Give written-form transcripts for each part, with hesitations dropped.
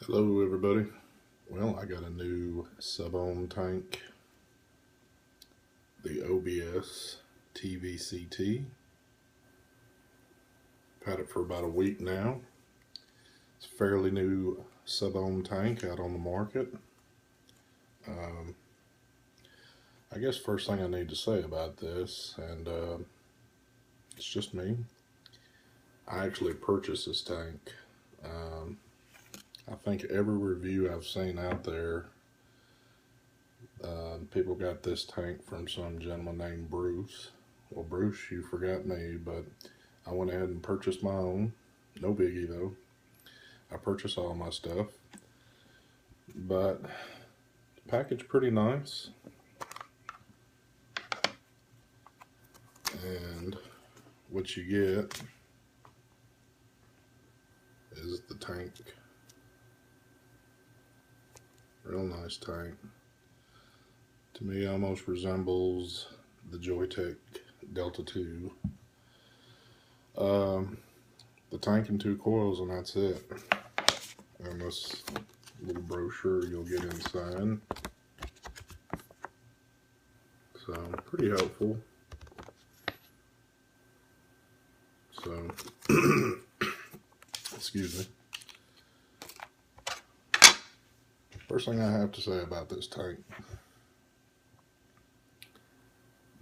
Hello everybody. Well, I got a new sub-ohm tank, the OBS T-VCT. Had it for about a week now. It's a fairly new sub-ohm tank out on the market. I guess first thing I need to say about this, and it's just me, I actually purchased this tank. I think every review I've seen out there, people got this tank from some gentleman named Bruce. Well, Bruce, you forgot me, but I went ahead and purchased my own. No biggie though. I purchased all my stuff, but the package pretty nice. And what you get is the tank. Real nice tank. To me, almost resembles the Joytech Delta 2. The tank and 2 coils, and that's it. And this little brochure you'll get inside. So, pretty helpful. So, excuse me. First thing I have to say about this tank,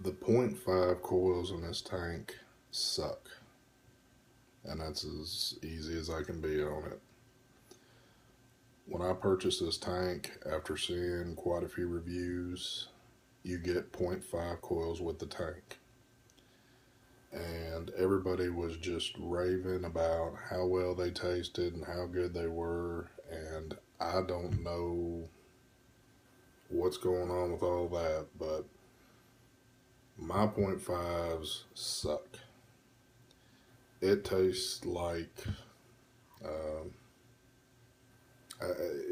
the 0.5 coils in this tank suck. And that's as easy as I can be on it. When I purchased this tank, after seeing quite a few reviews, you get 0.5 coils with the tank. And everybody was just raving about how well they tasted and how good they were. And I don't know what's going on with all that, but my 0.5s suck. It tastes like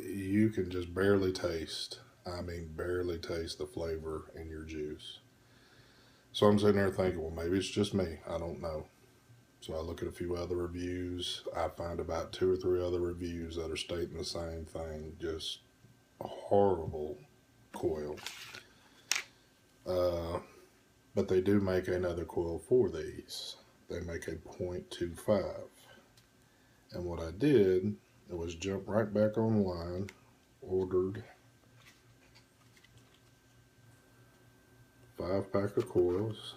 you can just barely taste, I mean barely taste the flavor in your juice. So I'm sitting there thinking, well, maybe it's just me. I don't know. So I look at a few other reviews. I find about 2 or 3 other reviews that are stating the same thing. Just a horrible coil. But they do make another coil for these. They make a 0.25. And what I did, it was jump right back online, ordered 5-pack of coils.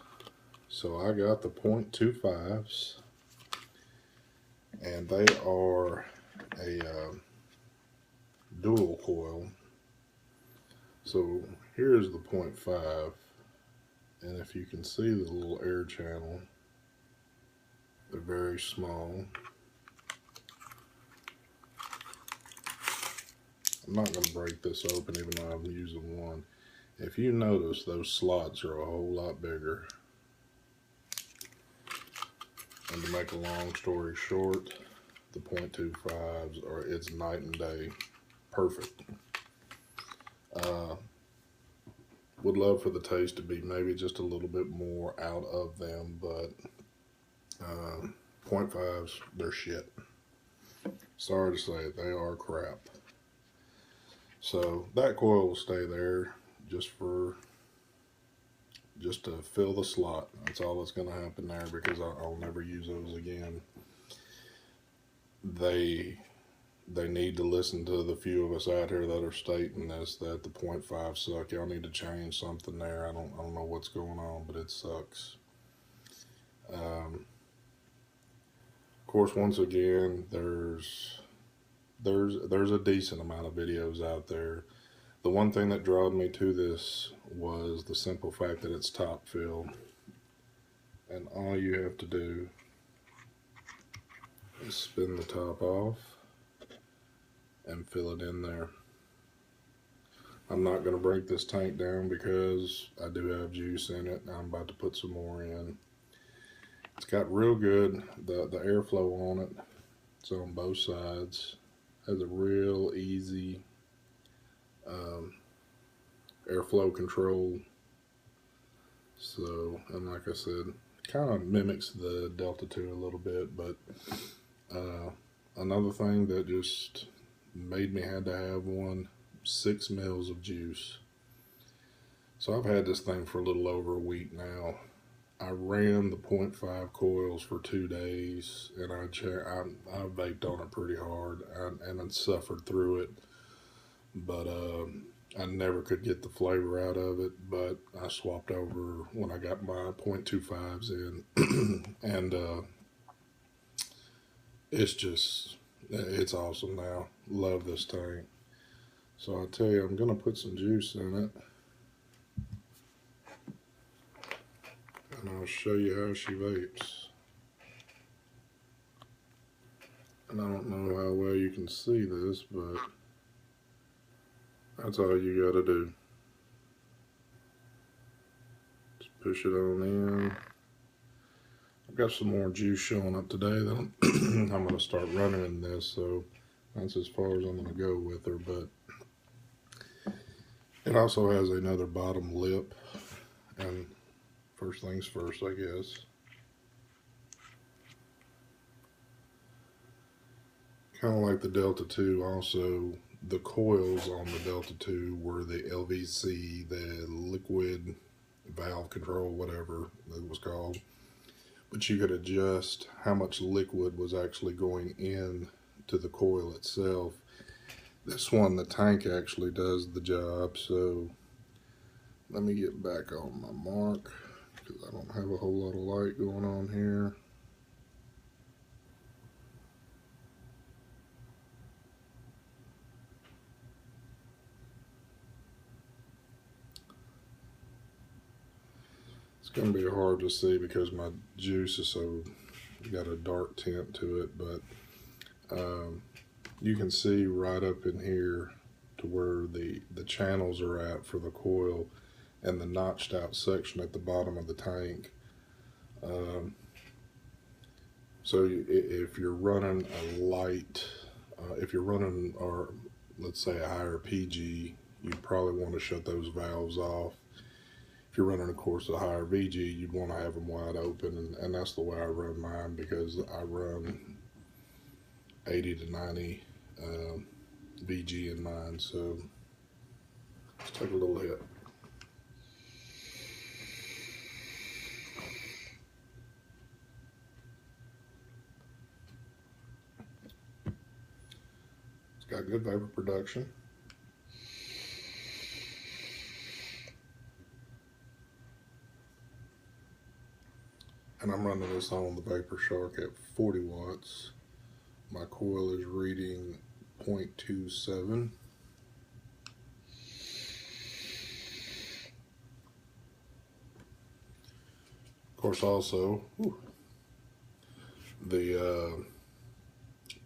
So I got the 0.25s, and they are a dual coil. So here's the 0.5, and if you can see the little air channel, they're very small. I'm not going to break this open even though I'm using one. If you notice, those slots are a whole lot bigger. And to make a long story short, the 0.25s are, it's night and day. Perfect. Would love for the taste to be maybe just a little bit more out of them, but 0.5s, they're shit. Sorry to say it, they are crap. So that coil will stay there just to fill the slot. That's all that's going to happen there, because I'll never use those again. They need to listen to the few of us out here that are stating this, that the 0.5 suck. Y'all need to change something there. I don't know what's going on, but it sucks. Of course, once again, there's a decent amount of videos out there. The one thing that drew me to this was the simple fact that it's top fill, and all you have to do is spin the top off and fill it in there. I'm not going to break this tank down because I do have juice in it, and I'm about to put some more in. It's got real good, the airflow on it. It's on both sides. Has a real easy airflow control. So, and like I said, kind of mimics the Delta 2 a little bit, but another thing that just made me had to have one, 6 mils of juice. So I've had this thing for a little over a week now. I ran the 0.5 coils for 2 days, and I vaped on it pretty hard, and I suffered through it. But I never could get the flavor out of it. But I swapped over when I got my 0.25s in, and it's awesome now. Love this tank. So I tell you, I'm gonna put some juice in it, and I'll show you how she vapes. And I don't know how well you can see this, but that's all you gotta do. Just push it on in. I've got some more juice showing up today that I'm gonna start running in this, so that's as far as I'm gonna go with her. But it also has another bottom lip, and first things first, I guess. Kind of like the Delta 2, also the coils on the Delta 2 were the LVC, the liquid valve control, whatever it was called. But you could adjust how much liquid was actually going in to the coil itself. This one, the tank actually does the job. So let me get back on my mark, because I don't have a whole lot of light going on here. It's going to be hard to see because my juice is so got a dark tint to it, but you can see right up in here to where the channels are at for the coil and the notched out section at the bottom of the tank. So if you're running a light, if you're running, or let's say a higher PG, you probably want to shut those valves off. If you're running, of course, a higher VG, you'd want to have them wide open, and that's the way I run mine, because I run 80 to 90 VG in mine. So let's take a little hit. It's got good vapor production. And I'm running this on the Vapor Shark at 40 watts. My coil is reading 0.27. Of course, also, the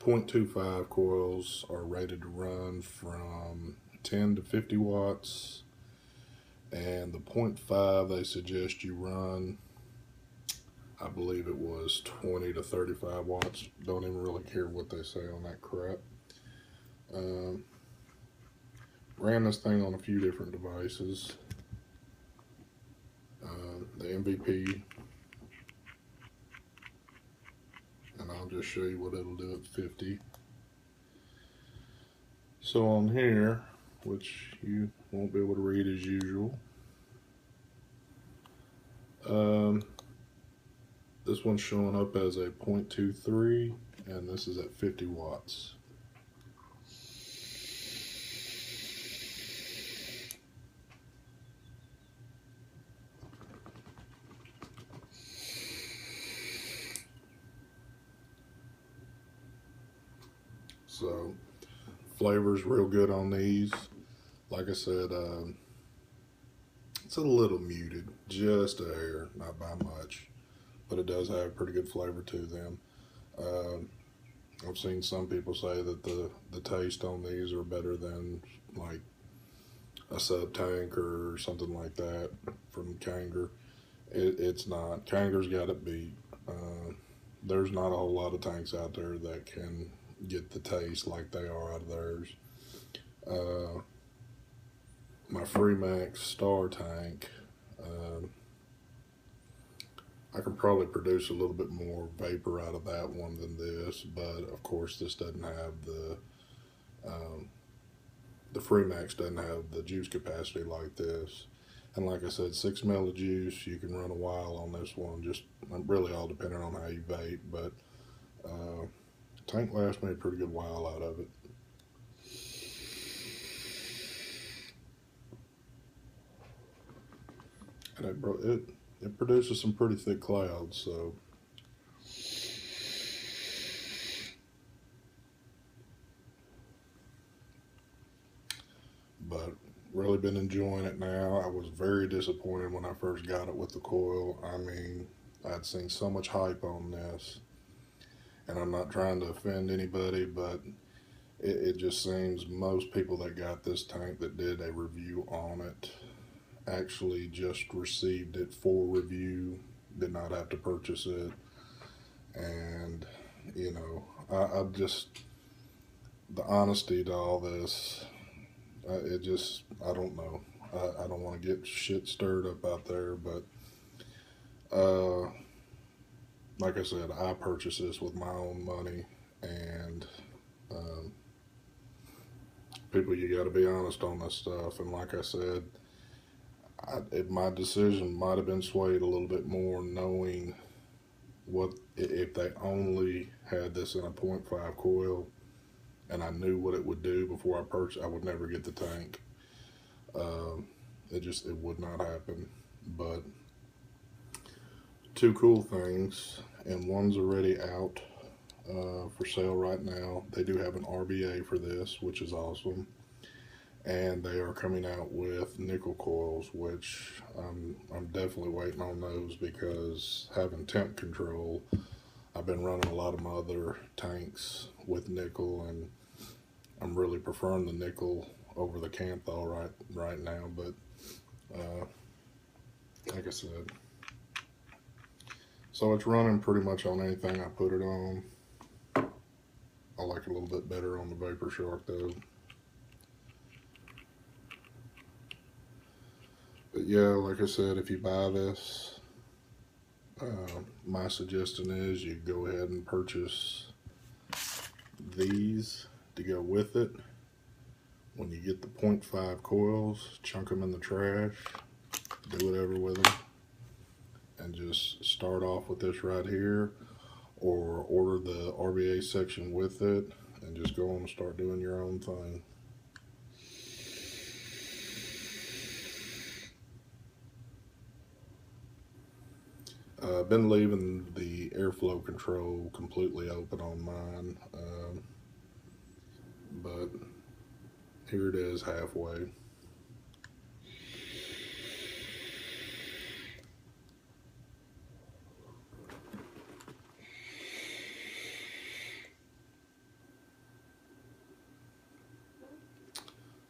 0.25 coils are rated to run from 10 to 50 watts. And the 0.5, they suggest you run, I believe it was 20 to 35 watts. Don't even really care what they say on that crap. Ran this thing on a few different devices. The MVP, and I'll just show you what it'll do at 50. So on here, which you won't be able to read as usual, this one's showing up as a 0.23, and this is at 50 watts. So flavor's real good on these. Like I said, it's a little muted, just a hair, not by much, but it does have pretty good flavor to them. I've seen some people say that the taste on these are better than like a Sub Tank or something like that from Kanger. It's not. Kanger's got it beat. There's not a whole lot of tanks out there that can get the taste like they are out of theirs. My Freemax Star tank, I can probably produce a little bit more vapor out of that one than this, but of course this doesn't have the Freemax doesn't have the juice capacity like this. And like I said, 6 ml of juice, you can run a while on this one, just really all depending on how you vape, but tank lasts me a pretty good while out of it. And it produces some pretty thick clouds, so. But really been enjoying it now. I was very disappointed when I first got it with the coil. I mean, I'd seen so much hype on this, and I'm not trying to offend anybody, but it just seems most people that got this tank that did a review on it actually just received it for review, did not have to purchase it. And you know, I just, the honesty to all this, I don't know. I don't want to get shit stirred up out there, but like I said, I purchased this with my own money, and people, you got to be honest on this stuff. And like I said, my decision might have been swayed a little bit more knowing what if they only had this in a 0.5 coil, and I knew what it would do before I purchased, I would never get the tank. It would not happen. But two cool things, and one's already out for sale right now. They do have an RBA for this, which is awesome. And they are coming out with nickel coils, which I'm definitely waiting on those, because having temp control, I've been running a lot of my other tanks with nickel, and I'm really preferring the nickel over the Kanthal right now. But like I said, so it's running pretty much on anything I put it on. I like it a little bit better on the Vapor Shark though. But yeah, like I said, if you buy this, my suggestion is you go ahead and purchase these to go with it. When you get the 0.5 coils, chunk them in the trash, do whatever with them, and just start off with this right here, or order the RBA section with it and just go on and start doing your own thing. I've been leaving the airflow control completely open on mine, but here it is halfway.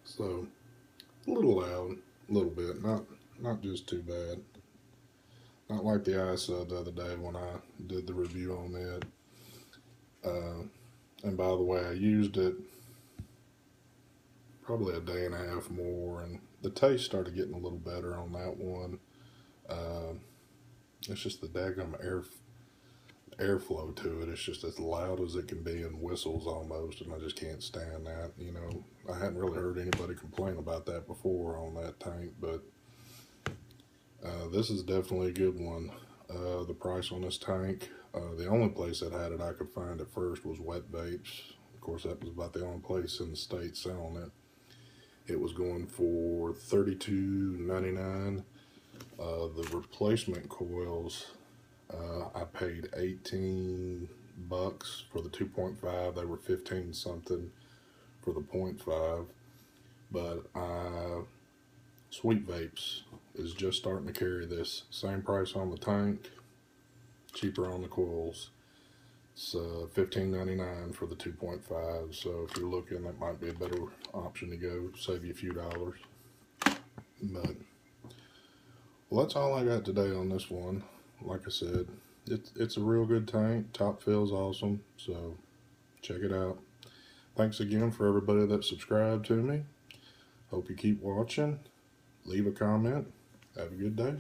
So a little loud, a little bit, not just too bad. Not like the ISO the other day when I did the review on it. And by the way, I used it probably a day and a half more, and the taste started getting a little better on that one. It's just the daggum airflow to it. It's just as loud as it can be, and whistles almost, and I just can't stand that. You know, I hadn't really heard anybody complain about that before on that tank, but this is definitely a good one. The price on this tank, the only place that had it I could find at first was Wet Vapes. Of course, that was about the only place in the state selling it. It was going for $32.99. The replacement coils, I paid $18 for the 2.5. They were 15 something for the 0.5. But Sweet Vapes is just starting to carry this. Same price on the tank, cheaper on the coils. It's $15.99 for the 2.5. So if you're looking, that might be a better option to go. Save you a few dollars. But well, that's all I got today on this one. Like I said, it's a real good tank. Top fill's awesome. So check it out. Thanks again for everybody that subscribed to me. Hope you keep watching. Leave a comment. Have a good day.